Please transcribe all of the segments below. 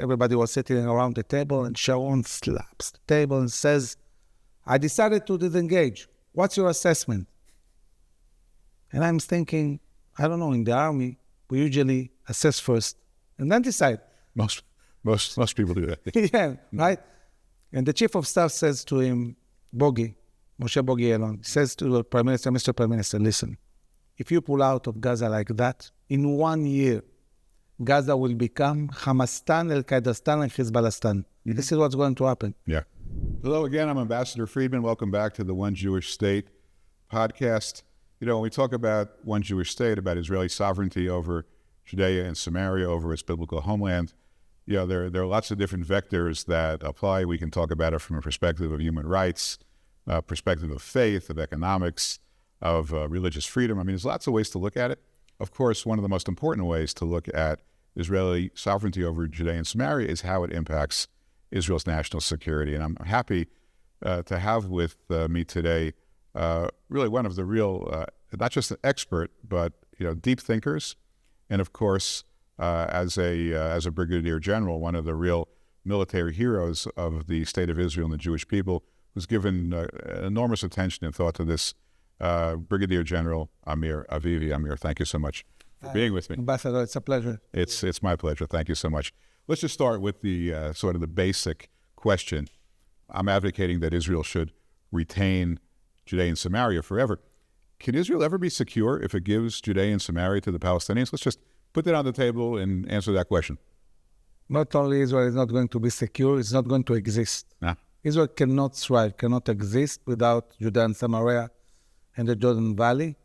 everybody was sitting around the table, and Sharon slaps the table and says, I decided to disengage. What's your assessment? And I'm thinking, I don't know, in the army, we usually assess first and then decide. Most people do that. Yeah, right? And the chief of staff says to him, Moshe Bogi Elon, says to the Prime Minister, Mr. Prime Minister, listen, if you pull out of Gaza like that, in 1 year, Gaza will become Hamastan, Al-Qaedastan, and Hezbollahstan. Mm-hmm. This is what's going to happen. Yeah. Hello again, I'm Ambassador Friedman. Welcome back to the One Jewish State podcast. You know, when we talk about one Jewish state, about Israeli sovereignty over Judea and Samaria, over its biblical homeland, you know, there are lots of different vectors that apply. We can talk about it from a perspective of human rights, perspective of faith, of economics, of religious freedom. I mean, there's lots of ways to look at it. Of course, one of the most important ways to look at Israeli sovereignty over Judea and Samaria is how it impacts Israel's national security. And I'm happy to have with me today really one of the real, not just an expert, but deep thinkers, and of course, as a Brigadier General, one of the real military heroes of the State of Israel and the Jewish people, who's given enormous attention and thought to this, Brigadier General Amir Avivi. Amir, thank you so much for being with me. Ambassador, it's a pleasure. It's my pleasure. Thank you so much. Let's just start with the sort of the basic question. I'm advocating that Israel should retain Judea and Samaria forever. Can Israel ever be secure if it gives Judea and Samaria to the Palestinians? Let's just put that on the table and answer that question. Not only Israel is not going to be secure, it's not going to exist. Nah. Israel cannot thrive, cannot exist without Judea and Samaria and the Jordan Valley.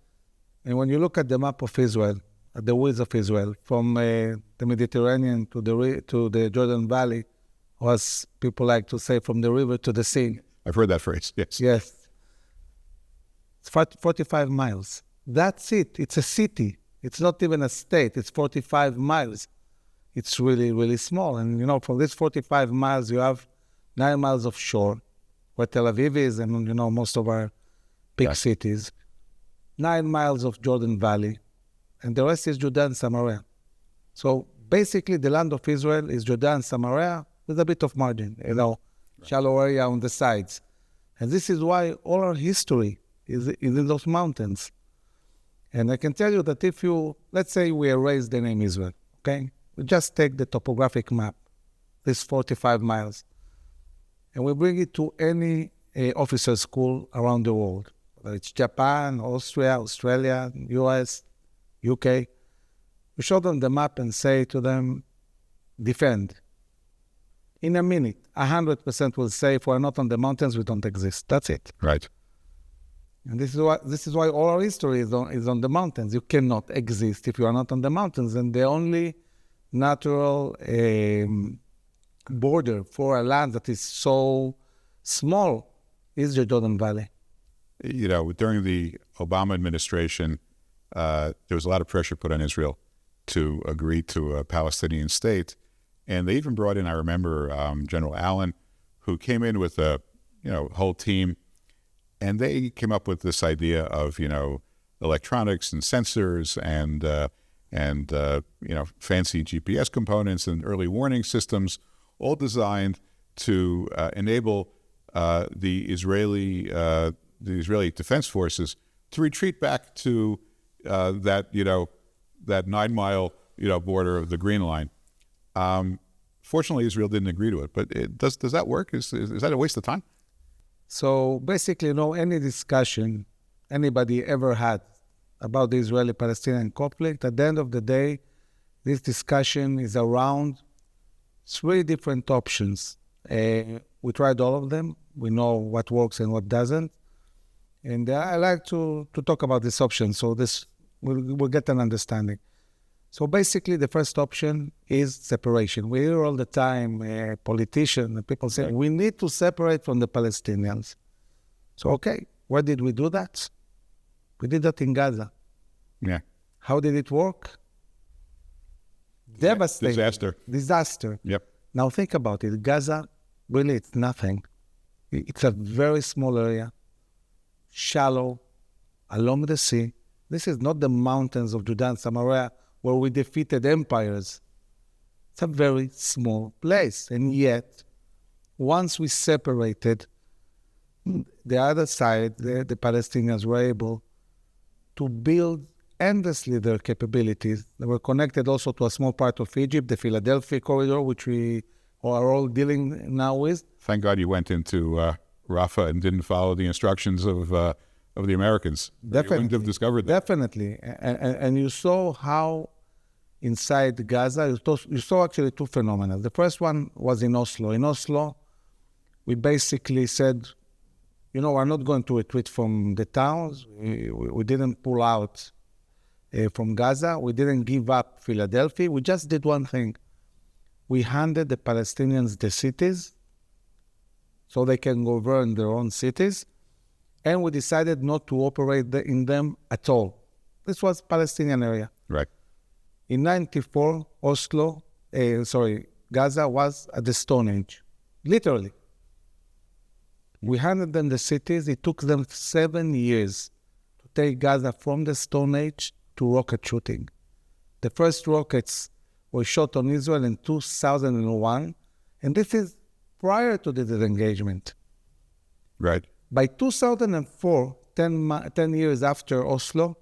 And when you look at the map of Israel, at the width of Israel, from the Mediterranean to the Jordan Valley, or as people like to say, from the river to the sea. I've heard that phrase, yes. Yes. It's 45 miles. That's it. It's a city. It's not even a state. It's 45 miles. It's really, really small. And, from this 45 miles, you have 9 miles of shore, where Tel Aviv is and, most of our big cities. 9 miles of Jordan Valley. And the rest is Judea and Samaria. So basically, the land of Israel is Judea and Samaria with a bit of margin, shallow area on the sides. And this is why all our history is in those mountains. And I can tell you that if let's say we erase the name Israel, okay? We just take the topographic map, this 45 miles, and we bring it to any officer school around the world, whether it's Japan, Austria, Australia, US, UK. We show them the map and say to them, defend. In a minute, 100% will say, if we're not on the mountains, we don't exist. That's it. Right. And this is why all our history is on the mountains. You cannot exist if you are not on the mountains. And the only natural border for a land that is so small is the Jordan Valley. During the Obama administration, there was a lot of pressure put on Israel to agree to a Palestinian state. And they even brought in, I remember, General Allen, who came in with a whole team. And they came up with this idea of, electronics and sensors and fancy GPS components and early warning systems, all designed to enable the Israeli Defense Forces to retreat back to that 9 mile border of the Green Line. Fortunately, Israel didn't agree to it. But does that work? Is that a waste of time? So basically, any discussion anybody ever had about the Israeli-Palestinian conflict, at the end of the day, this discussion is around 3 different options. We tried all of them. We know what works and what doesn't. And I like to talk about this option, so we'll get an understanding. So basically, the first option is separation. We hear all the time politicians and people say, we need to separate from the Palestinians. So, okay, where did we do that? We did that in Gaza. Yeah. How did it work? Devastating. Disaster. Yep. Now think about it. Gaza, really, it's nothing. It's a very small area, shallow, along the sea. This is not the mountains of Judea and Samaria where we defeated empires. It's a very small place. And yet, once we separated, the other side, the Palestinians were able to build endlessly their capabilities. They were connected also to a small part of Egypt, the Philadelphia corridor, which we are all dealing now with. Thank God you went into Rafah and didn't follow the instructions of the Americans. Definitely. You wouldn't have discovered that. Definitely. And you saw how inside Gaza, you saw actually two phenomena. The first one was in Oslo. In Oslo, we basically said, we're not going to retreat from the towns. We didn't pull out from Gaza. We didn't give up Philadelphia. We just did one thing. We handed the Palestinians the cities so they can govern their own cities, and we decided not to operate in them at all. This was Palestinian area. Right. In 94, Gaza was at the Stone Age, literally. We handed them the cities. It took them 7 years to take Gaza from the Stone Age to rocket shooting. The first rockets were shot on Israel in 2001, and this is prior to the disengagement. Right. By 2004, 10 years after Oslo,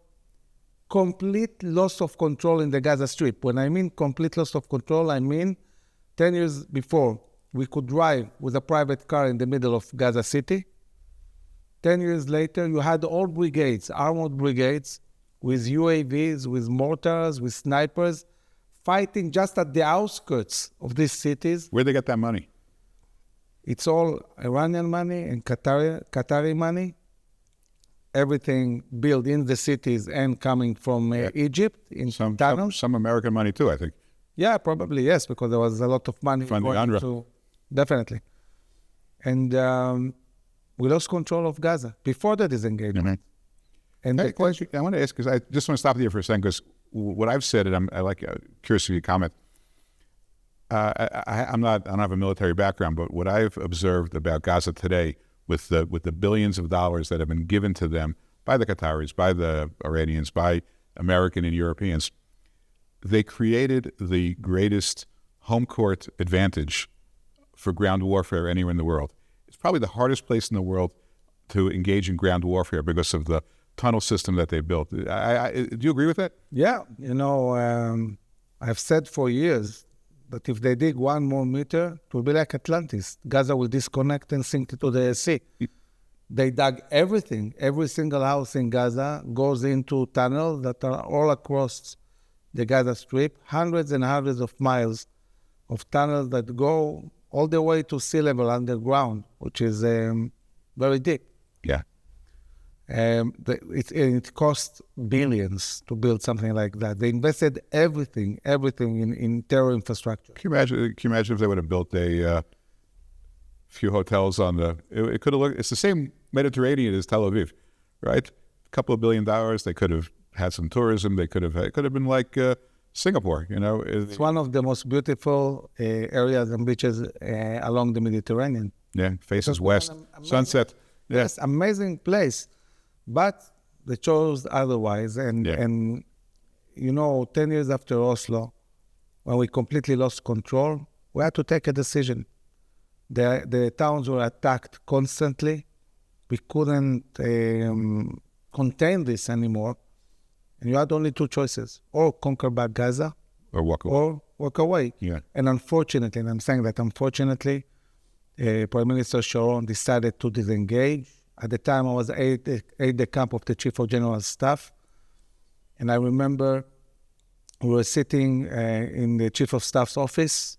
complete loss of control in the Gaza Strip. When I mean complete loss of control, I mean 10 years before, we could drive with a private car in the middle of Gaza City. 10 years later, you had all brigades, armored brigades, with UAVs, with mortars, with snipers, fighting just at the outskirts of these cities. Where'd they get that money? It's all Iranian money and Qatari money. Everything built in the cities and coming from Egypt in tunnels. Some American money too, I think. Yeah, probably, yes, because there was a lot of money From the going UNRWA. to... Definitely. And we lost control of Gaza before the disengagement. Mm-hmm. And I want to ask, because I just want to stop you for a second, because what I've said, and I'm curious if you comment. I don't have a military background, but what I've observed about Gaza today, with the billions of dollars that have been given to them by the Qataris, by the Iranians, by American and Europeans, they created the greatest home court advantage for ground warfare anywhere in the world. It's probably the hardest place in the world to engage in ground warfare because of the tunnel system that they built. Do you agree with that? yeah, I've said for years that if they dig 1 more meter, it will be like Atlantis. Gaza will disconnect and sink into the sea. They dug everything. Every single house in Gaza goes into tunnels that are all across the Gaza Strip, hundreds and hundreds of miles of tunnels that go all the way to sea level underground, which is very deep. Yeah. It cost billions to build something like that. They invested everything in terror infrastructure. Can you imagine if they would have built a few hotels on the... It could have looked... It's the same Mediterranean as Tel Aviv, right? A couple of $1 billion. They could have had some tourism. It could have been like Singapore, It's one of the most beautiful areas and beaches along the Mediterranean. Yeah, faces west. Sunset. Yeah. Yes, amazing place. But they chose otherwise. And 10 years after Oslo, when we completely lost control, we had to take a decision. The towns were attacked constantly. We couldn't contain this anymore. And you had only 2 choices: or conquer back Gaza, Or walk away. or walk away. Yeah. And unfortunately, and I'm saying that unfortunately, Prime Minister Sharon decided to disengage. At the time, I was aide-de-camp of the Chief of General Staff. And I remember we were sitting in the Chief of Staff's office.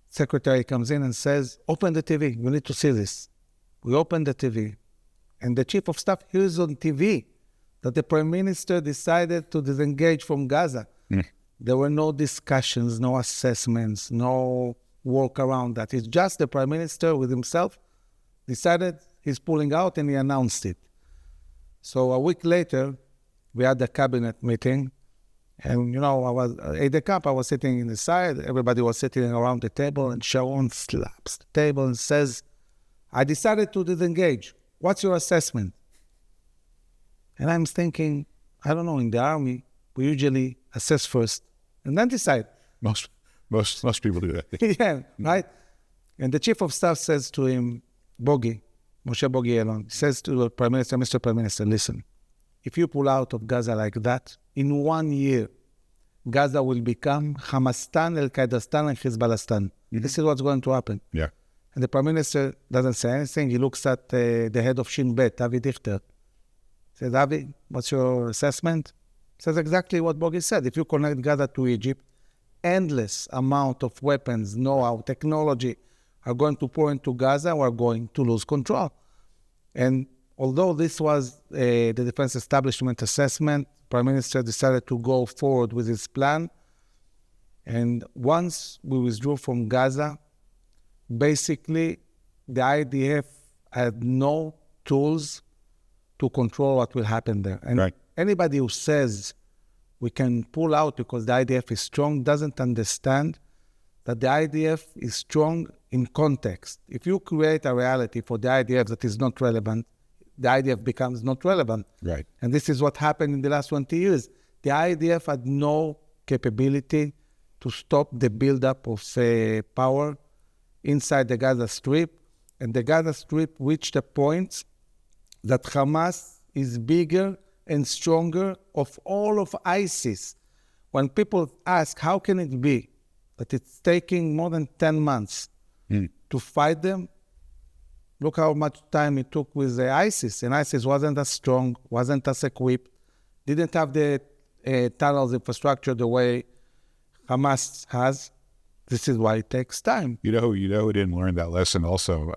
Secretary comes in and says, "Open the TV. You need to see this." We opened the TV. And the Chief of Staff hears on TV that the Prime Minister decided to disengage from Gaza. There were no discussions, no assessments, no work around that. It's just the Prime Minister with himself decided he's pulling out, and he announced it. So a week later, we had the cabinet meeting, and I was at the camp. I was sitting in the side. Everybody was sitting around the table, and Sharon slaps the table and says, "I decided to disengage. What's your assessment?" And I'm thinking, I don't know, in the army, we usually assess first and then decide. Most Most people do that. Yeah, right? And the chief of staff says to him, Moshe Bogi Elon, says to the Prime Minister, Mr. Prime Minister, listen, if you pull out of Gaza like that, in 1 year, Gaza will become Hamastan, Al-Qaedastan, and Hezbollahstan. This is what's going to happen. Yeah. And the Prime Minister doesn't say anything. He looks at the head of Shin Bet, Avi Dichter. Says, Avi, what's your assessment? Says exactly what Bogi said. If you connect Gaza to Egypt, endless amount of weapons, know-how, technology are going to pour into Gaza. We're going to lose control. And although this was the Defense Establishment assessment, Prime Minister decided to go forward with his plan. And once we withdrew from Gaza, basically the IDF had no tools to control what will happen there. And anybody who says we can pull out because the IDF is strong doesn't understand that the IDF is strong in context. If you create a reality for the IDF that is not relevant, the IDF becomes not relevant. Right. And this is what happened in the last 20 years. The IDF had no capability to stop the buildup of power inside the Gaza Strip. And the Gaza Strip reached a point that Hamas is bigger and stronger of all of ISIS. When people ask, how can it be that it's taking more than 10 months to fight them? Look how much time it took with the ISIS. And ISIS wasn't as strong, wasn't as equipped, didn't have the tunnels infrastructure the way Hamas has. This is why it takes time. You know who didn't learn that lesson also?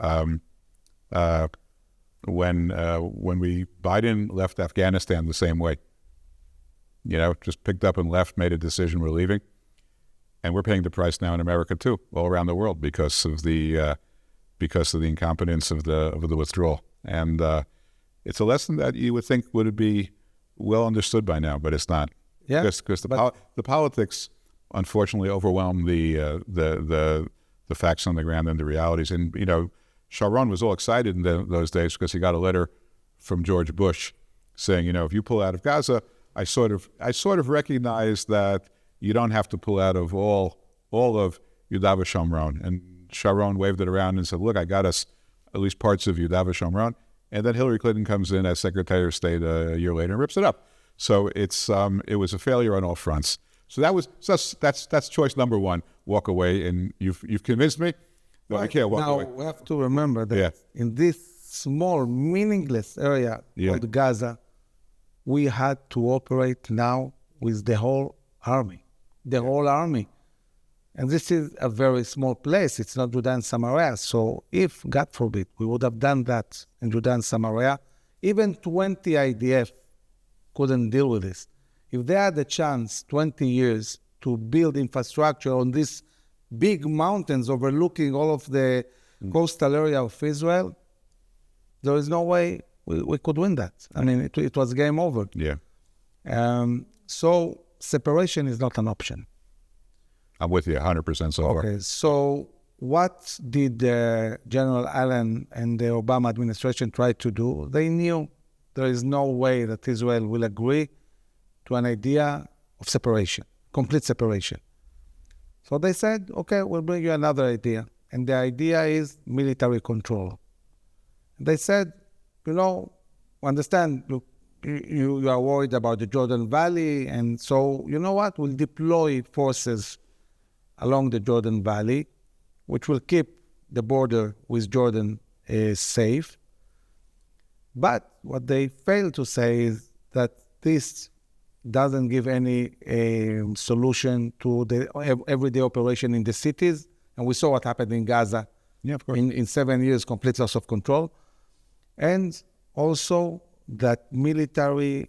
When Biden left Afghanistan the same way. Just picked up and left, made a decision, we're leaving. And we're paying the price now in America too, all around the world, because of the incompetence of the withdrawal. And it's a lesson that you would think would be well understood by now, but it's not. Yeah. Because the politics, unfortunately, overwhelm the facts on the ground and the realities. And Sharon was all excited in those days because he got a letter from George Bush saying, if you pull out of Gaza, I sort of recognize that you don't have to pull out of all of Yudav Shomron. And Sharon waved it around and said, look, I got us at least parts of Yudav Shomron. And then Hillary Clinton comes in as Secretary of State a year later and rips it up. So it was a failure on all fronts. So that's choice number one. Walk away, and you've convinced me. No, I can't walk away. Now, we have to remember that in this small, meaningless area of Gaza, we had to operate now with the whole army. The whole army. And this is a very small place. It's not Judah and Samaria. So if, God forbid, we would have done that in Judah and Samaria, even 20 IDF couldn't deal with this. If they had the chance, 20 years, to build infrastructure on these big mountains overlooking all of the coastal area of Israel, there is no way we could win that. I mean, it was game over. Yeah. So separation is not an option. I'm with you 100% so far. Okay, so what did General Allen and the Obama administration try to do? They knew there is no way that Israel will agree to an idea of separation, complete separation. So they said, okay, we'll bring you another idea. And the idea is military control. They said, understand, look, you are worried about the Jordan Valley. And so, you know what? We'll deploy forces along the Jordan Valley, which will keep the border with Jordan safe. But what they fail to say is that this doesn't give any solution to the everyday operation in the cities. And we saw what happened in Gaza. Yeah, of course. In 7 years, complete loss of control. And also that military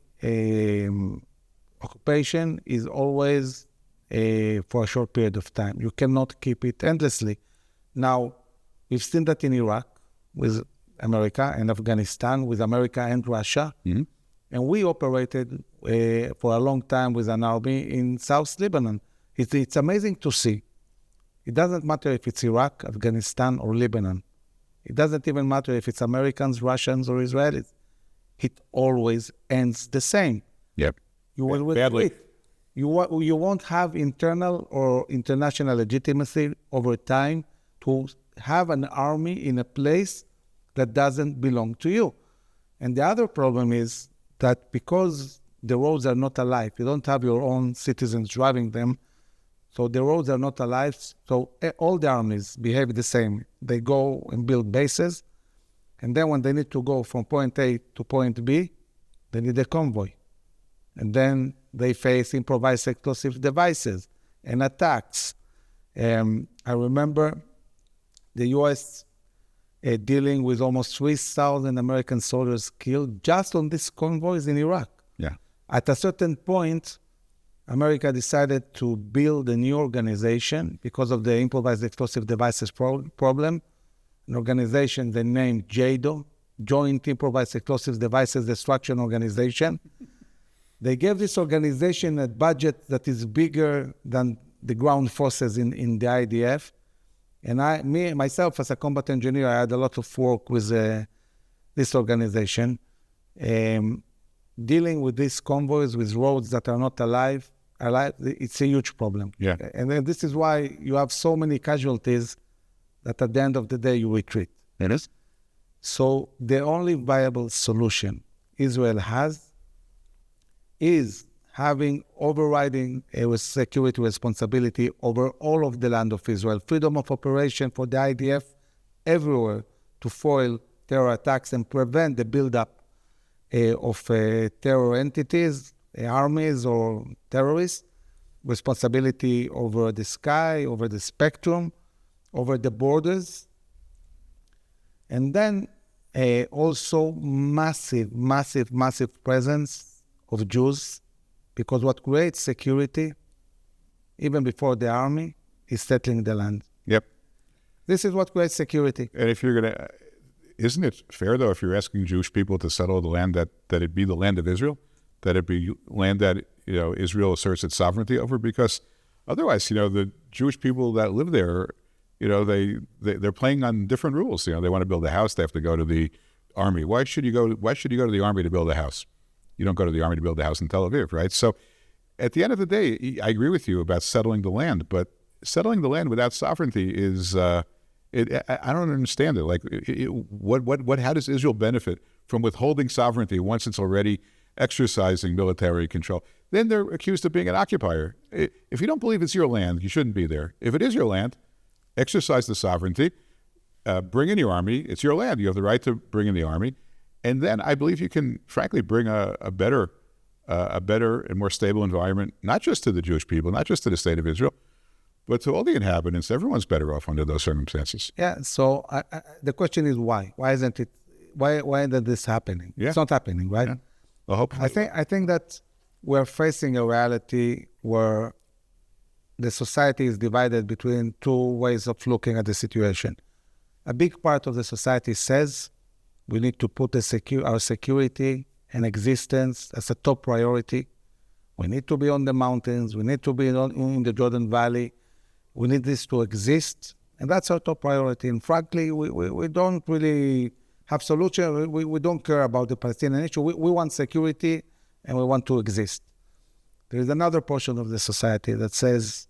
occupation is always for a short period of time. You cannot keep it endlessly. Now, we've seen that in Iraq with America and Afghanistan, with America and Russia. Mm-hmm. And we operated for a long time with an army in South Lebanon. It's amazing to see. It doesn't matter if it's Iraq, Afghanistan, or Lebanon. It doesn't even matter if it's Americans, Russians, or Israelis. It always ends the same. Yep. You will retreat. You won't have internal or international legitimacy over time to have an army in a place that doesn't belong to you. And the other problem is that because the roads are not alive, you don't have your own citizens driving them, so the roads are not alive, so all the armies behave the same. They go and build bases, and then when they need to go from point A to point B, they need a convoy. And then they face improvised explosive devices and attacks. I remember the U.S. Dealing with almost 3,000 American soldiers killed just on these convoys in Iraq. Yeah. At a certain point, America decided to build a new organization because of the improvised explosive devices problem. An organization they named JADO, Joint Improvised Explosive Devices Destruction Organization. They gave this organization a budget that is bigger than the ground forces in the IDF. And myself, as a combat engineer, I had a lot of work with this organization. Dealing with these convoys, with roads that are not alive, it's a huge problem. Yeah. And then this is why you have so many casualties that at the end of the day you retreat. It is? So the only viable solution Israel has is having overriding a security responsibility over all of the land of Israel, freedom of operation for the IDF everywhere to foil terror attacks and prevent the buildup of terror entities, armies or terrorists, responsibility over the sky, over the spectrum, over the borders, and then also massive presence of Jews, because what creates security, even before the army, is settling the land. Yep. This is what creates security. And if you're going to, isn't it fair, though, if you're asking Jewish people to settle the land, that it be the land of Israel, that it be land that, Israel asserts its sovereignty over? Because otherwise, the Jewish people that live there, they're playing on different rules. They want to build a house, they have to go to the army. Why should you go to the army to build a house? You don't go to the army to build a house in Tel Aviv, right? So at the end of the day, I agree with you about settling the land, but settling the land without sovereignty is, I don't understand it. Like, how does Israel benefit from withholding sovereignty once it's already exercising military control? Then they're accused of being an occupier. If you don't believe it's your land, you shouldn't be there. If it is your land, exercise the sovereignty, bring in your army. It's your land. You have the right to bring in the army. And then I believe you can, frankly, bring a better and more stable environment, not just to the Jewish people, not just to the state of Israel, but to all the inhabitants. Everyone's better off under those circumstances. Yeah. So the question is why? Why isn't it? Why isn't this happening? Yeah. It's not happening, right? Yeah. Well, hopefully. I think that we're facing a reality where the society is divided between two ways of looking at the situation. A big part of the society says we need to put our security and existence as a top priority. We need to be on the mountains. We need to be in the Jordan Valley. We need this to exist. And that's our top priority. And frankly, we don't really have solution. We don't care about the Palestinian issue. We want security and we want to exist. There is another portion of the society that says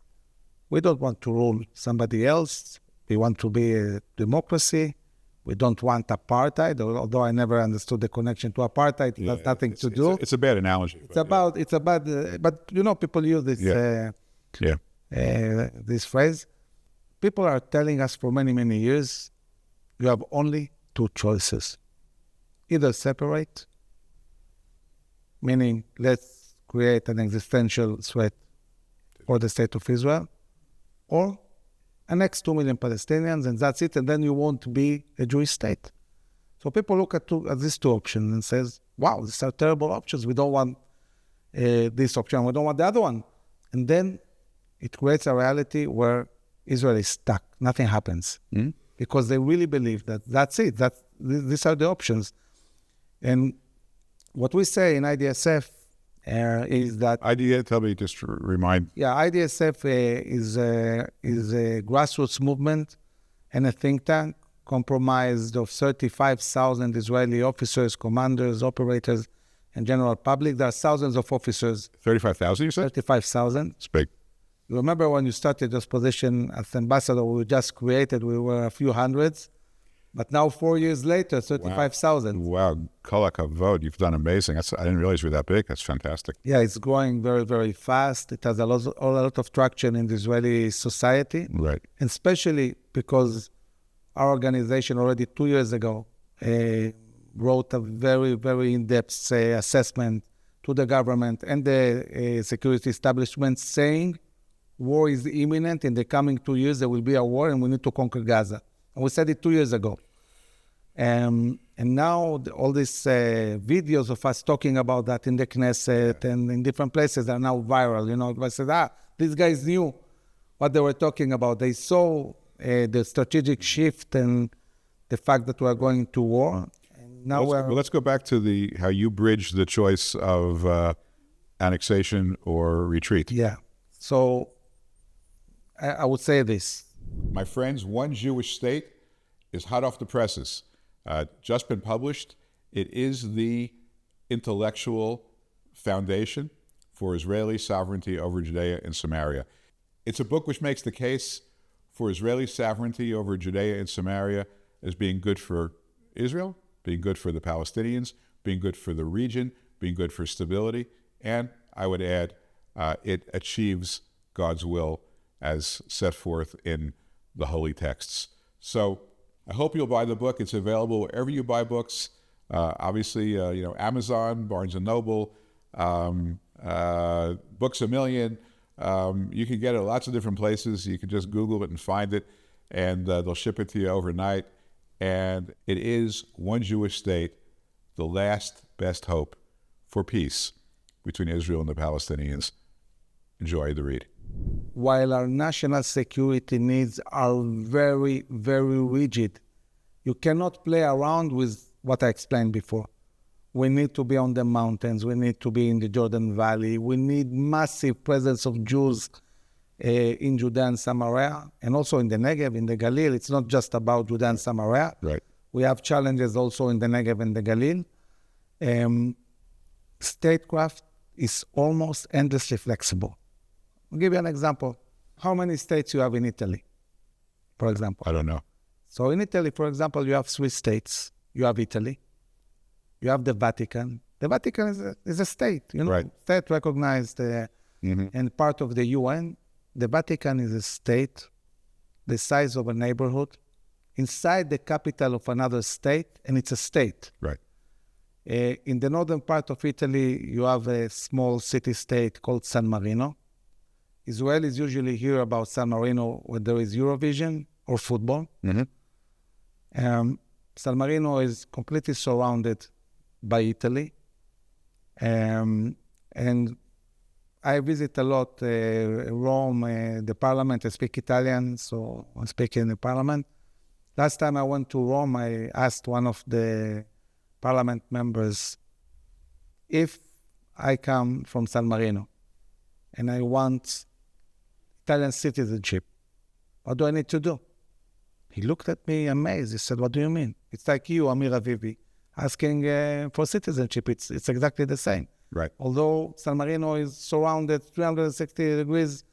we don't want to rule somebody else. We want to be a democracy. We don't want apartheid, although I never understood the connection to apartheid. It has nothing to do. It's a bad analogy. But people use this this phrase. People are telling us for many, many years, you have only two choices. Either separate, meaning let's create an existential threat for the state of Israel, or annex 2 million Palestinians, and that's it, and then you won't be a Jewish state. So people look at these two options and says, wow, these are terrible options. We don't want this option. We don't want the other one. And then it creates a reality where Israel is stuck. Nothing happens. Because they really believe that that's it. These are the options. And what we say in IDSF is that... tell me, just to remind... Yeah, IDSF is a grassroots movement and a think tank comprised of 35,000 Israeli officers, commanders, operators, and general public. There are thousands of officers. 35,000, you said? 35,000. It's big. You remember when you started this position as ambassador, we just created, we were a few hundreds. But now 4 years later, 35,000. Wow, kol hakavod, you've done amazing. I didn't realize you were that big. That's fantastic. Yeah, it's growing very, very fast. It has a lot of traction in the Israeli society. Right. And especially because our organization already 2 years ago wrote a very, very in-depth assessment to the government and the security establishment saying war is imminent. In the coming 2 years, there will be a war and we need to conquer Gaza. And we said it 2 years ago. And now all these videos of us talking about that in the Knesset and in different places are now viral. You know, I said, these guys knew what they were talking about. They saw the strategic shift and the fact that we are going to war. And now let's go back to how you bridge the choice of annexation or retreat. Yeah. So I would say this. My friends, One Jewish State is hot off the presses. Just been published. It is the intellectual foundation for Israeli sovereignty over Judea and Samaria. It's a book which makes the case for Israeli sovereignty over Judea and Samaria as being good for Israel, being good for the Palestinians, being good for the region, being good for stability, and I would add, it achieves God's will as set forth in the holy texts. So I hope you'll buy the book. It's available wherever you buy books. Obviously, Amazon, Barnes & Noble, Books A Million. You can get it at lots of different places. You can just Google it and find it, and they'll ship it to you overnight. And it is One Jewish State, the last best hope for peace between Israel and the Palestinians. Enjoy the read. While our national security needs are very, very rigid, you cannot play around with what I explained before. We need to be on the mountains. We need to be in the Jordan Valley. We need massive presence of Jews in Judea and Samaria, and also in the Negev, in the Galil. It's not just about Judea and Samaria. Right. We have challenges also in the Negev and the Galil. Statecraft is almost endlessly flexible. I'll give you an example. How many states you have in Italy, for example? I don't know. So in Italy, for example, you have 3 states. You have Italy. You have the Vatican. The Vatican is a state, Right. State recognized and part of the UN. The Vatican is a state the size of a neighborhood inside the capital of another state, and it's a state. Right. In the northern part of Italy, you have a small city-state called San Marino. Israelis usually hear about San Marino when there is Eurovision or football. San Marino is completely surrounded by Italy. And I visit a lot Rome, the parliament. I speak Italian, so I speak in the parliament. Last time I went to Rome, I asked one of the parliament members, if I come from San Marino and I want Italian citizenship, what do I need to do? He looked at me amazed. He said, what do you mean? It's like you, Amir Avivi, asking for citizenship. It's exactly the same. Right. Although San Marino is surrounded 360 degrees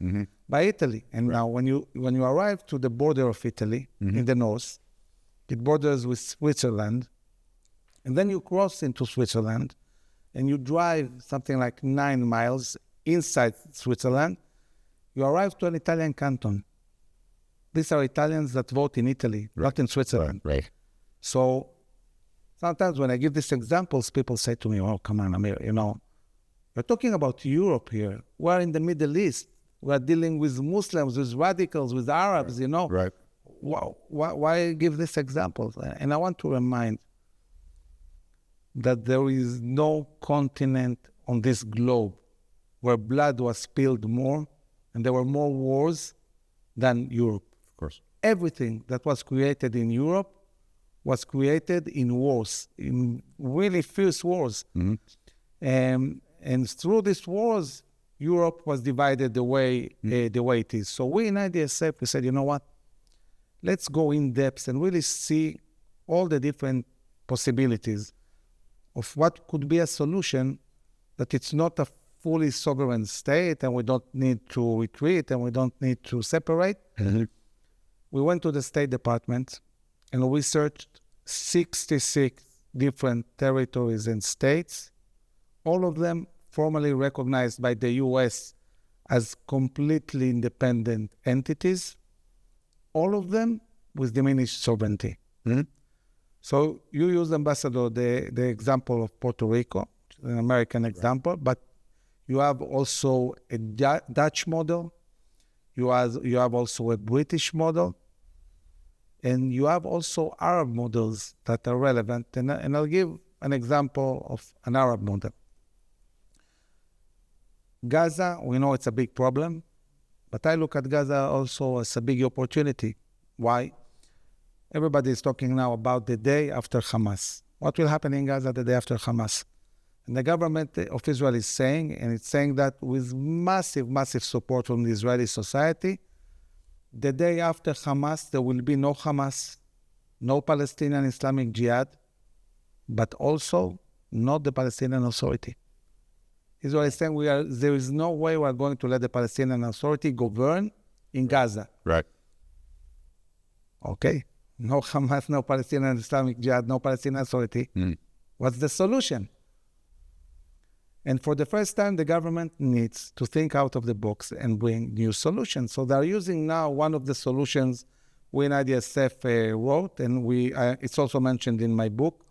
by Italy. And now when you arrive to the border of Italy in the north, it borders with Switzerland. And then you cross into Switzerland and you drive something like 9 miles inside Switzerland. You arrive to an Italian canton. These are Italians that vote in Italy, not in Switzerland. Right. So sometimes when I give these examples, people say to me, oh, come on, Amir, we're talking about Europe here. We're in the Middle East. We're dealing with Muslims, with radicals, with Arabs, Right. Why give these examples? And I want to remind that there is no continent on this globe where blood was spilled more and there were more wars than Europe. Of course. Everything that was created in Europe was created in wars, in really fierce wars. And through these wars, Europe was divided the way it is. So we in IDSF, we said, you know what? Let's go in depth and really see all the different possibilities. of what could be a solution, that it's not a fully sovereign state and we don't need to retreat and we don't need to separate. We went to the State Department and we searched 66 different territories and states, all of them formally recognized by the US as completely independent entities, all of them with diminished sovereignty. So you use, Ambassador, the example of Puerto Rico, an American example, but you have also a Dutch model, you have also a British model, and you have also Arab models that are relevant. And I'll give an example of an Arab model. Gaza, we know it's a big problem, but I look at Gaza also as a big opportunity. Why? Everybody is talking now about the day after Hamas. What will happen in Gaza the day after Hamas? And the government of Israel is saying, and it's saying that with massive, massive support from the Israeli society, the day after Hamas, there will be no Hamas, no Palestinian Islamic Jihad, but also not the Palestinian Authority. Israel is saying there is no way we are going to let the Palestinian Authority govern in Gaza. Right. Okay. No Hamas, no Palestinian Islamic Jihad, no Palestinian Authority. What's the solution? And for the first time, the government needs to think out of the box and bring new solutions. So they're using now one of the solutions we in IDSF wrote, and it's also mentioned in my book.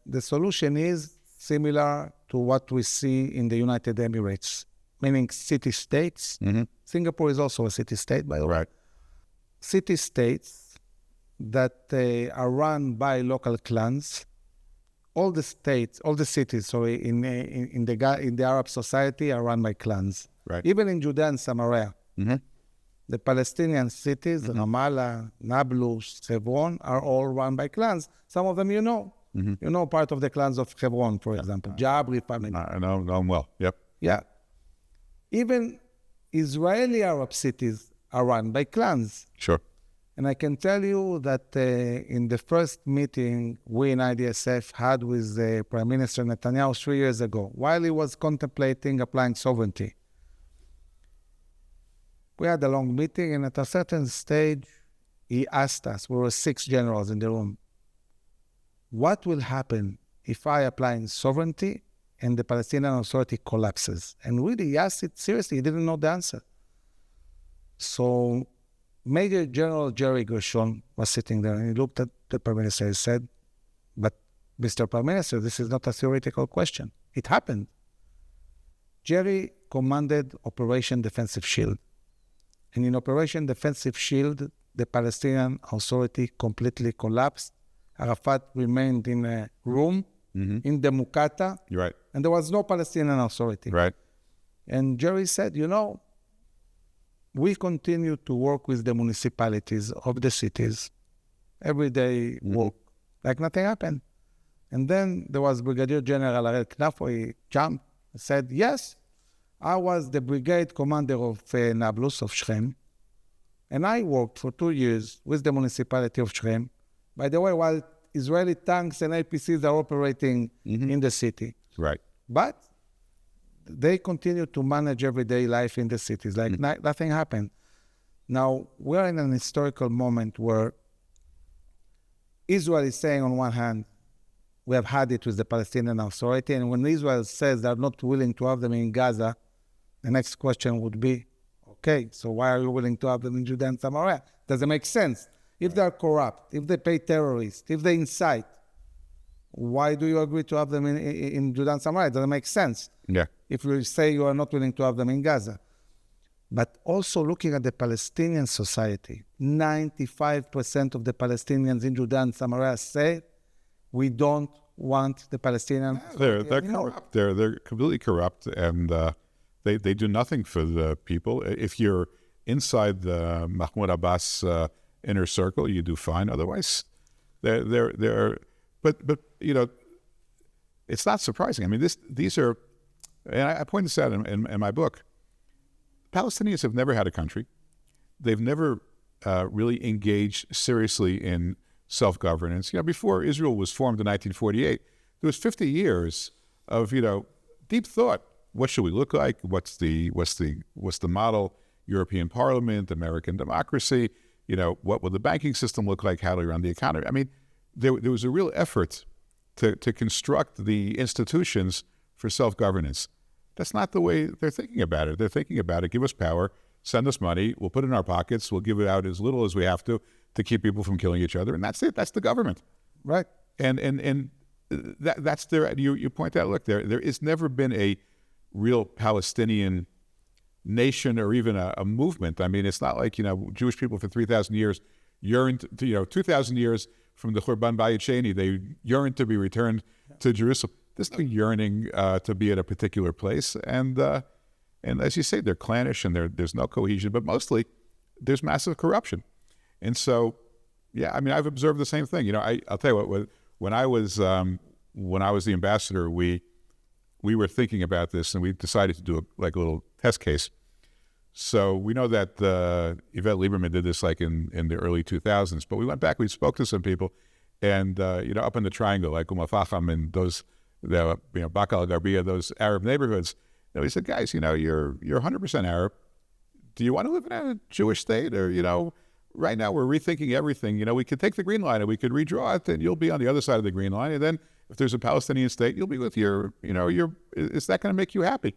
The solution is similar to what we see in the United Emirates, meaning city-states. Singapore is also a city-state, by the way. Right. City-states that are run by local clans. All the cities, in the Arab society are run by clans. Right. Even in Judea and Samaria, the Palestinian cities, Ramallah, Nablus, Hebron, are all run by clans. Some of them you know. You know part of the clans of Hebron, for example, Jabri family. I know them well. Yep. Yeah. Even Israeli Arab cities are run by clans. Sure. And I can tell you that in the first meeting we in IDSF had with Prime Minister Netanyahu 3 years ago, while he was contemplating applying sovereignty, we had a long meeting, and at a certain stage, he asked us, we were 6 generals in the room, what will happen if I apply sovereignty and the Palestinian Authority collapses? And really, he asked it seriously. He didn't know the answer. So Major General Jerry Gershon was sitting there, and he looked at the Prime Minister and said, but Mr. Prime Minister, this is not a theoretical question. It happened. Jerry commanded Operation Defensive Shield. And in Operation Defensive Shield, the Palestinian Authority completely collapsed. Arafat remained in a room in the Mukata. Right. And there was no Palestinian Authority. Right. And Jerry said, we continue to work with the municipalities of the cities, everyday work, like nothing happened. And then there was Brigadier General Ariel Sharon. He jumped and said, yes, I was the brigade commander of Nablus, of Shrem, and I worked for 2 years with the municipality of Shrem. By the way, while Israeli tanks and APCs are operating in the city. Right. But they continue to manage everyday life in the cities, like nothing happened. Now, we're in an historical moment where Israel is saying, on one hand, we have had it with the Palestinian Authority, and when Israel says they're not willing to have them in Gaza, the next question would be, okay, so why are you willing to have them in Judea and Samaria? Does it make sense? If they're corrupt, if they pay terrorists, if they incite, why do you agree to have them in Judea and Samaria? It doesn't make sense. Yeah. If you say you are not willing to have them in Gaza. But also looking at the Palestinian society, 95% of the Palestinians in Judea and Samaria say, we don't want the Palestinian... They're corrupt. They're completely corrupt, and they do nothing for the people. If you're inside the Mahmoud Abbas inner circle, you do fine. Otherwise, they're but it's not surprising. I mean, these are, and I point this out in my book. Palestinians have never had a country. They've never really engaged seriously in self-governance. Before Israel was formed in 1948, there was 50 years of, deep thought. What should we look like? What's the model European Parliament, American democracy? What will the banking system look like? How do we run the economy? I mean, there was a real effort to construct the institutions for self-governance. That's not the way they're thinking about it. They're thinking about it, give us power, send us money, we'll put it in our pockets, we'll give it out as little as we have to keep people from killing each other, and that's it. That's the government. Right. And that's their, you point out, look, there has never been a real Palestinian nation or even a movement. I mean, it's not like, Jewish people for 3,000 years yearned to, 2,000 years from the Churban Bayit Sheni, they yearned to be returned to Jerusalem. There's no yearning to be at a particular place. And as you say, they're clannish and there's no cohesion, but mostly there's massive corruption. And so, yeah, I mean, I've observed the same thing. I'll tell you what, when I was the ambassador, we were thinking about this and we decided to do a little test case. So we know that Yvette Lieberman did this in the early 2000s, but we went back, we spoke to some people, and up in the triangle, like Faham and those, Baka al-Garbia, those Arab neighborhoods, we said, guys, you're 100% Arab. Do you want to live in a Jewish state? Or, right now we're rethinking everything. We could take the Green Line and we could redraw it, and you'll be on the other side of the Green Line. And then if there's a Palestinian state, you'll be with is that going to make you happy?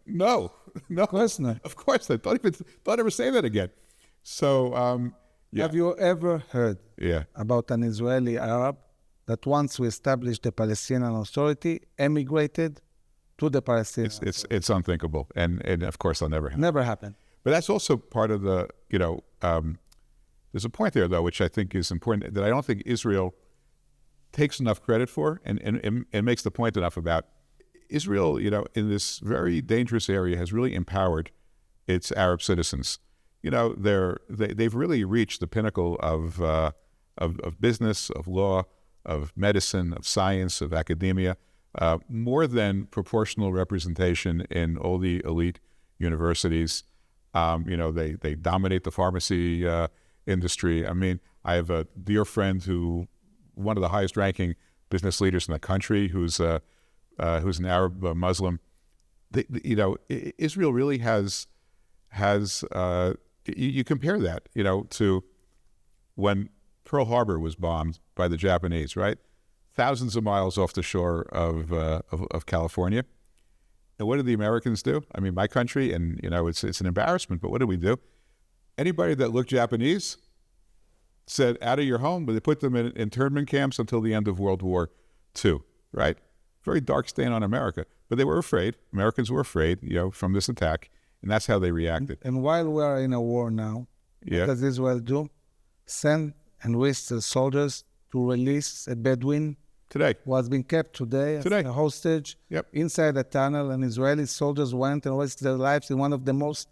No. Of course not. Of course not. Don't ever say that again. So, yeah. Have you ever heard Yeah. about an Israeli Arab that once we established the Palestinian Authority, emigrated to the Palestinian Authority? It's unthinkable. And of course, that'll never happen. Never happened. But that's also part of the, there's a point there, though, which I think is important, that I don't think Israel takes enough credit for and makes the point enough about. Israel, in this very dangerous area, has really empowered its Arab citizens. They've really reached the pinnacle of business, of law, of medicine, of science, of academia, more than proportional representation in all the elite universities. They dominate the pharmacy industry. I mean, I have a dear friend one of the highest ranking business leaders in the country, who's an Arab Muslim. Israel really has you compare that, to when Pearl Harbor was bombed by the Japanese, right? Thousands of miles off the shore of California. And what did the Americans do? I mean, my country, and it's an embarrassment, but what did we do? Anybody that looked Japanese said, out of your home, but they put them in internment camps until the end of World War II, right? Very dark stain on America. But they were afraid. Americans were afraid, from this attack, and that's how they reacted. And while we are in a war now, what does Israel do? Send and risk the soldiers to release a Bedouin today, who has been kept today as a hostage inside a tunnel, and Israeli soldiers went and risked their lives in one of the most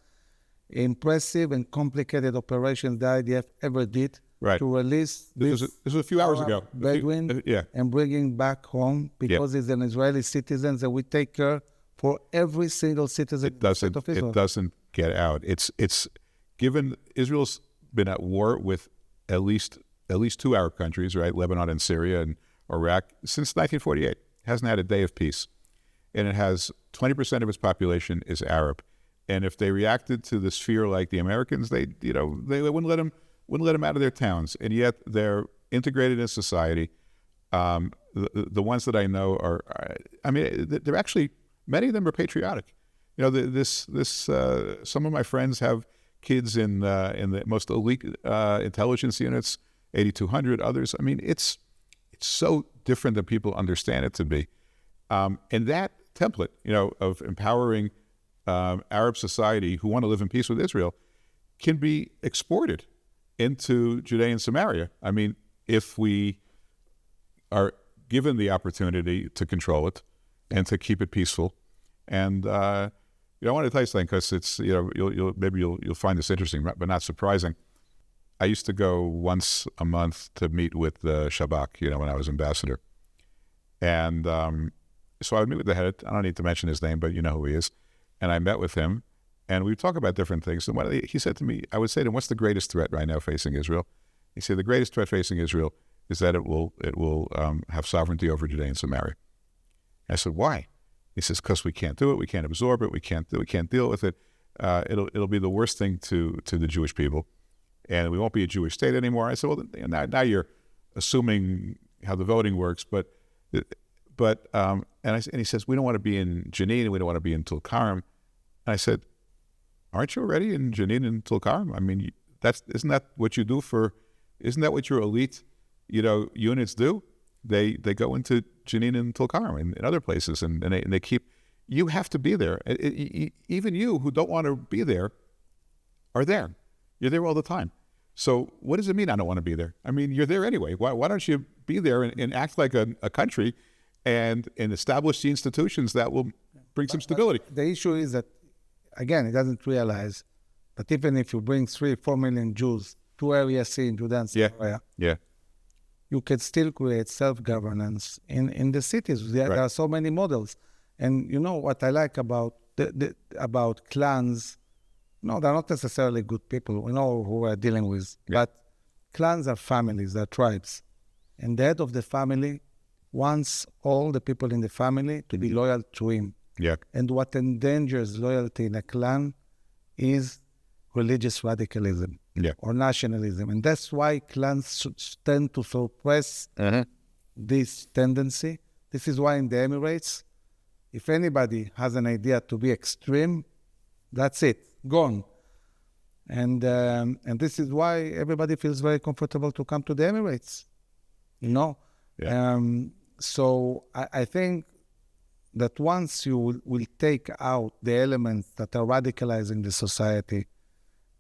impressive and complicated operations the IDF ever did, to release this was a few hours ago. Bedouin and bringing back home, because he's an Israeli citizen, that we take care for every single citizen of Israel. It doesn't get out. It's given Israel's been at war with at least two Arab countries, right? Lebanon and Syria and Iraq, since 1948. It hasn't had a day of peace. And it has 20% of its population is Arab. And if they reacted to this fear like the Americans, they wouldn't let them out of their towns. And yet they're integrated in society. The ones that I know they're actually, many of them are patriotic. Some of my friends have kids in the most elite intelligence units, 8200, others. I mean, it's so different than people understand it to be. And that template, of empowering Arab society who want to live in peace with Israel can be exported into Judea and Samaria. I mean, if we are given the opportunity to control it and to keep it peaceful. And I want to tell you something, because it's you'll find this interesting, but not surprising. I used to go once a month to meet with the Shabak, when I was ambassador, and so I would meet with the head. I don't need to mention his name, but you know who he is. And I met with him, And we talk about different things. And he said to me, I would say to him, what's the greatest threat right now facing Israel? He said, the greatest threat facing Israel is that it will have sovereignty over Judea and Samaria. I said, why? He says, because we can't do it, we can't absorb it, we can't deal with it. It'll be the worst thing to the Jewish people, and we won't be a Jewish state anymore. I said, well, now you're assuming how the voting works, and he says, we don't want to be in Jenin, and we don't want to be in Tulkarm. And I said, aren't you already in Jenin and Tulkarm? I mean, isn't that what you do isn't that what your elite, units do? They go into Jenin and Tulkarm and other places, and they keep. You have to be there. Even you who don't want to be there are there. You're there all the time. So what does it mean I don't want to be there? I mean, you're there anyway. Why don't you be there and act like a country and establish the institutions that will bring some stability? But the issue is that, again, it doesn't realize that even if you bring 3-4 million Jews to Area C in Judea and Samaria, you can still create self-governance in the cities. There are so many models. And what I like about about clans, they're not necessarily good people. We know who we're dealing with. But clans are families, they're tribes. And the head of the family wants all the people in the family to be loyal to him. And what endangers loyalty in a clan is religious radicalism or nationalism. And that's why clans tend to suppress this tendency. This is why in the Emirates, if anybody has an idea to be extreme, that's it, gone. And this is why everybody feels very comfortable to come to the Emirates, So I think that once you will take out the elements that are radicalizing the society,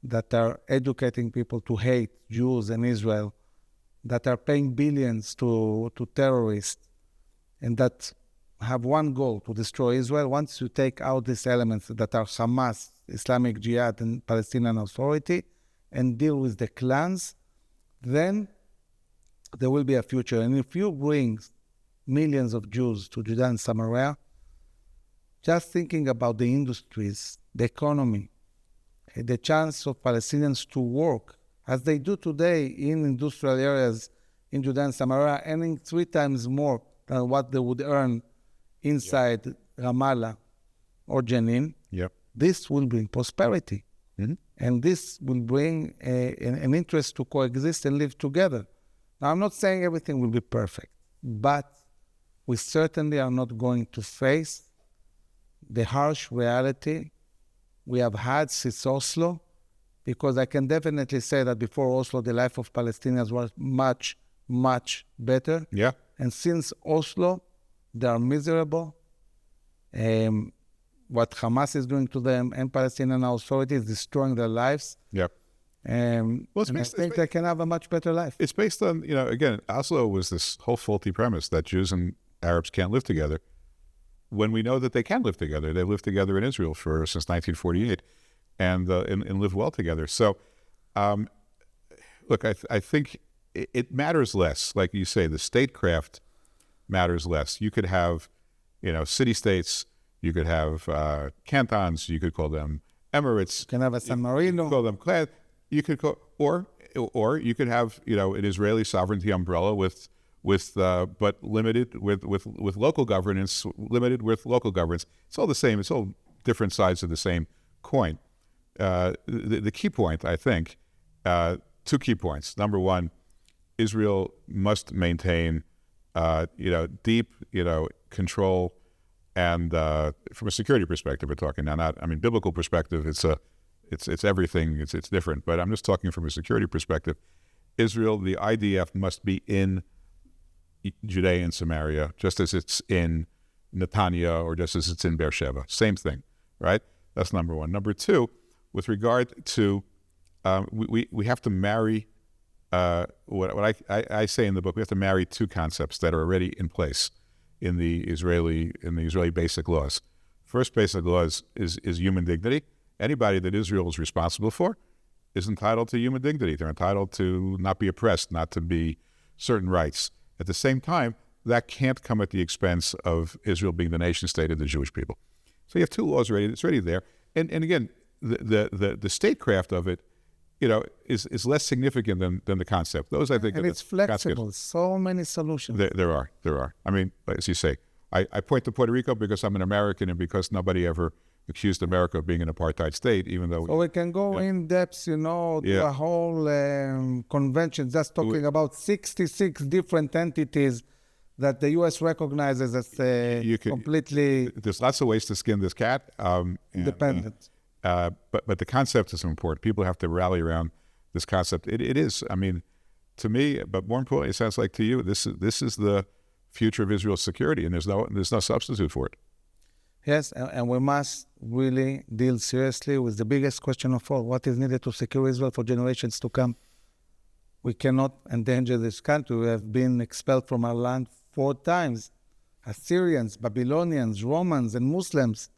that are educating people to hate Jews and Israel, that are paying billions to terrorists, and that have one goal, to destroy Israel. Once you take out these elements that are Hamas, Islamic Jihad, and Palestinian Authority, and deal with the clans, then there will be a future. And if you bring millions of Jews to Judea and Samaria, just thinking about the industries, the economy, the chance of Palestinians to work, as they do today in industrial areas in Judea and Samaria, earning 3 times more than what they would earn inside Ramallah or Jenin, this will bring prosperity. And this will bring an interest to coexist and live together. Now, I'm not saying everything will be perfect, but we certainly are not going to face the harsh reality we have had since Oslo, because I can definitely say that before Oslo, the life of Palestinians was much, much better. And since Oslo, they are miserable. What Hamas is doing to them and Palestinian Authority is destroying their lives. And I think they can have a much better life. It's based on, again, Oslo was this whole faulty premise that Jews and Arabs can't live together, when we know that they can live together. They've lived together in Israel since 1948 and live well together. So, look, I think it matters less. Like you say, the statecraft matters less. You could have, city-states. You could have cantons. You could call them emirates. You can have a San Marino. You could call them clan. You could call, or you could have, an Israeli sovereignty umbrella but limited with local governance. Limited with local governance. It's all the same. It's all different sides of the same coin. The key point, I think, 2 key points. Number one, Israel must maintain, deep, control, and from a security perspective, we're talking now. Biblical perspective, it's everything. It's different. But I'm just talking from a security perspective. Israel, the IDF must be in Judea and Samaria, just as it's in Netanya or just as it's in Beersheba. Same thing, right? That's number one. Number two, with regard to, we have to marry. What I say in the book, we have to marry 2 concepts that are already in place in the Israeli basic laws. First basic law is human dignity. Anybody that Israel is responsible for is entitled to human dignity. They're entitled to not be oppressed, not to be certain rights. At the same time, that can't come at the expense of Israel being the nation state of the Jewish people. So you have 2 laws already. It's already there. And again, the statecraft of it, is less significant than the concept. Those, I think, and it's flexible. So many solutions. There are. I mean, as you say, I point to Puerto Rico because I'm an American and because nobody ever accused America of being an apartheid state, even though. So we can go in depth, to a whole convention just talking about 66 different entities that the U.S. recognizes as completely. There's lots of ways to skin this cat. Independent. But the concept is important. People have to rally around this concept. It is. I mean, to me, but more importantly, it sounds like to you, this is the future of Israel's security, and there's no substitute for it. Yes, and we must really deal seriously with the biggest question of all: what is needed to secure Israel for generations to come? We cannot endanger this country. We have been expelled from our land 4 times: Assyrians, Babylonians, Romans, and Muslims.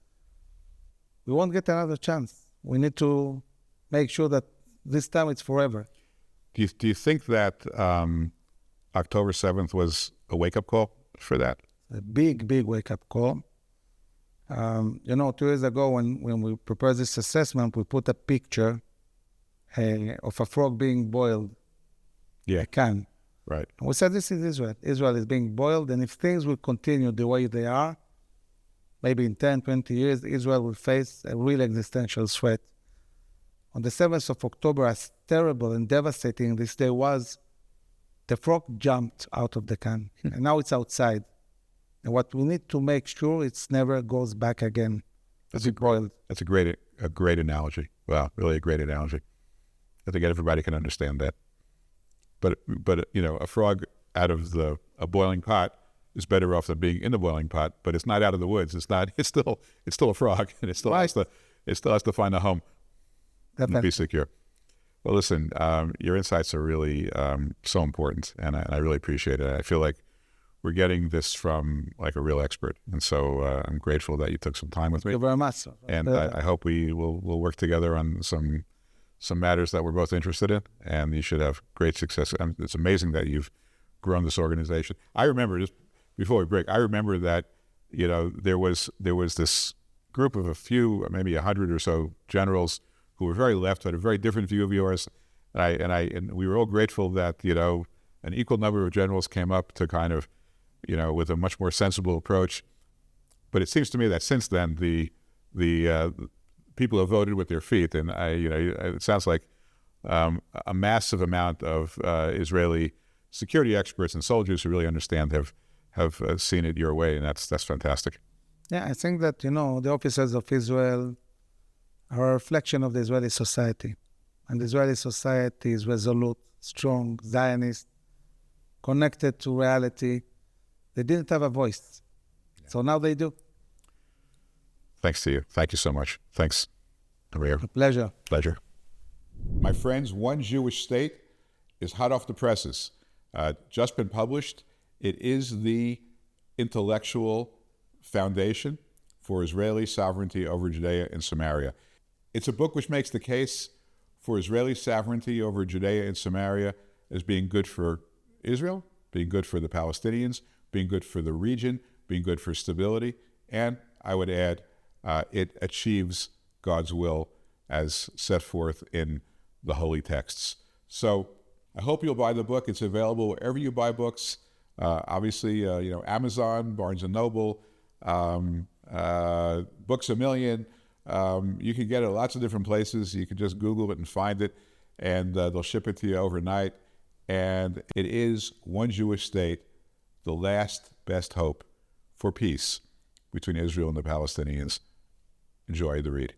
We won't get another chance. We need to make sure that this time it's forever. Do you think that October 7th was a wake-up call for that? A big wake-up call. 2 years ago when we prepared this assessment, we put a picture of a frog being boiled. Yeah. A can. Right. And we said, this is Israel. Israel is being boiled, and if things will continue the way they are, maybe in 10, 20 years, Israel will face a real existential threat. On the 7th of October, as terrible and devastating this day was, the frog jumped out of the can, and now it's outside. And what we need to make sure it never goes back again. That's a great analogy. Wow, really a great analogy. I think everybody can understand that. But a frog out of a boiling pot is better off than being in the boiling pot. But it's not out of the woods. It's still a frog, and it still has to find a home and be secure. Well, listen, your insights are really so important, and I really appreciate it. I feel like we're getting this from like a real expert, and so I'm grateful that you took some time with me. Thank you very much. And I hope we'll work together on some matters that we're both interested in, and you should have great success. And it's amazing that you've grown this organization. I remember, just before we break, that there was this group of a few, maybe 100 or so generals who were very left, had a very different view of yours, and we were all grateful that an equal number of generals came up to kind of with a much more sensible approach. But it seems to me that since then the people have voted with their feet, and it sounds like a massive amount of Israeli security experts and soldiers who really understand have seen it your way, and that's fantastic. Yeah, I think that the officers of Israel are a reflection of the Israeli society, and the Israeli society is resolute, strong, Zionist, connected to reality. They didn't have a voice, so now they do. Thanks to you. Thank you so much. Thanks, Amir. A pleasure. Pleasure. My friends, One Jewish State is hot off the presses. Just been published. It is the intellectual foundation for Israeli sovereignty over Judea and Samaria. It's a book which makes the case for Israeli sovereignty over Judea and Samaria as being good for Israel, being good for the Palestinians, being good for the region, being good for stability, and I would add, it achieves God's will as set forth in the holy texts. So I hope you'll buy the book. It's available wherever you buy books. Obviously, Amazon, Barnes & Noble, Books A Million. You can get it at lots of different places. You can just Google it and find it, and they'll ship it to you overnight. And it is One Jewish State, the last best hope for peace between Israel and the Palestinians. Enjoy the read.